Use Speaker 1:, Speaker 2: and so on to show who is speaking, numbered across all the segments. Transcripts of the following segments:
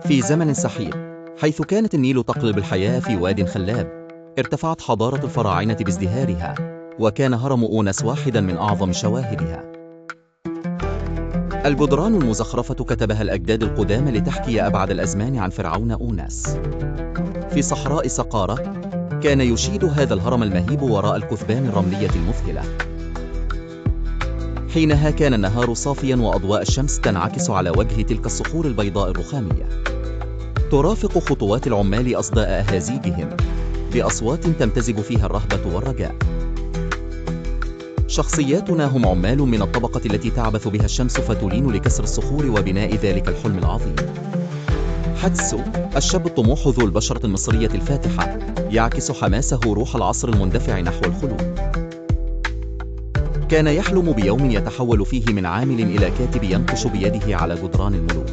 Speaker 1: في زمن سحيق، حيث كانت النيل تقلب الحياة في واد خلاب، ارتفعت حضارة الفراعنة بازدهارها، وكان هرم أونس واحدا من أعظم شواهدها. الجدران المزخرفة كتبها الأجداد القدامى لتحكي أبعد الأزمان عن فرعون أونس. في صحراء سقارة، كان يشيد هذا الهرم المهيب وراء الكثبان الرملية المذهلة. حينها كان النهار صافيا وأضواء الشمس تنعكس على وجه تلك الصخور البيضاء الرخامية، ترافق خطوات العمال أصداء أهازيجهم بأصوات تمتزج فيها الرهبة والرجاء. شخصياتنا هم عمال من الطبقة التي تعبث بها الشمس فتلين لكسر الصخور وبناء ذلك الحلم العظيم. حتسو، الشاب الطموح ذو البشرة المصرية الفاتحة، يعكس حماسه روح العصر المندفع نحو الخلود. كان يحلم بيوم يتحول فيه من عامل إلى كاتب ينقش بيده على جدران الملوك.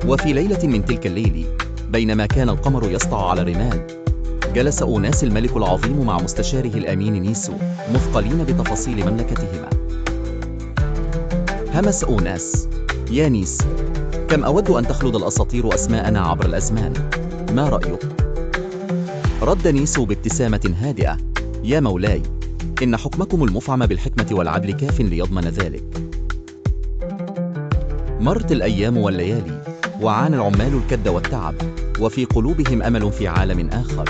Speaker 1: وفي ليلة من تلك الليل، بينما كان القمر يسطع على الرمال، جلس أوناس الملك العظيم مع مستشاره الأمين نيسو، مثقلين بتفاصيل مملكتهما. همس أوناس: يا نيس، كم أود أن تخلد الأساطير أسماءنا عبر الأزمان، ما رأيك؟ رد نيسو بابتسامة هادئة: يا مولاي، إن حكمكم المفعم بالحكمة والعدل كاف ليضمن ذلك. مرت الأيام والليالي، وعانى العمال الكد والتعب، وفي قلوبهم أمل في عالم آخر.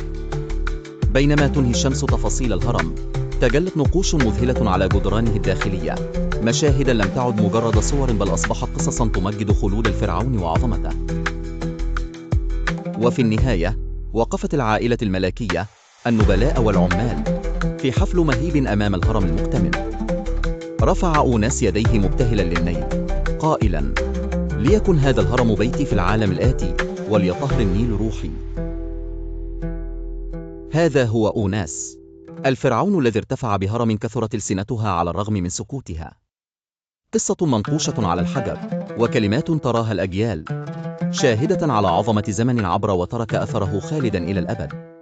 Speaker 1: بينما تنهي الشمس تفاصيل الهرم، تجلت نقوش مذهلة على جدرانه الداخلية، مشاهد لم تعد مجرد صور بل أصبحت قصصا تمجد خلود الفرعون وعظمته. وفي النهاية، وقفت العائلة الملكية، النبلاء والعمال، في حفل مهيب أمام الهرم المكتمل. رفع أوناس يديه مبتهلا للنيل، قائلا: ليكن هذا الهرم بيتي في العالم الآتي، وليطهر النيل روحي. هذا هو أوناس، الفرعون الذي ارتفع بهرم كثرت ألسنتها على الرغم من سكوتها. قصة منقوشة على الحجر، وكلمات تراها الأجيال، شاهدة على عظمة زمن عبر وترك أثره خالدا إلى الأبد.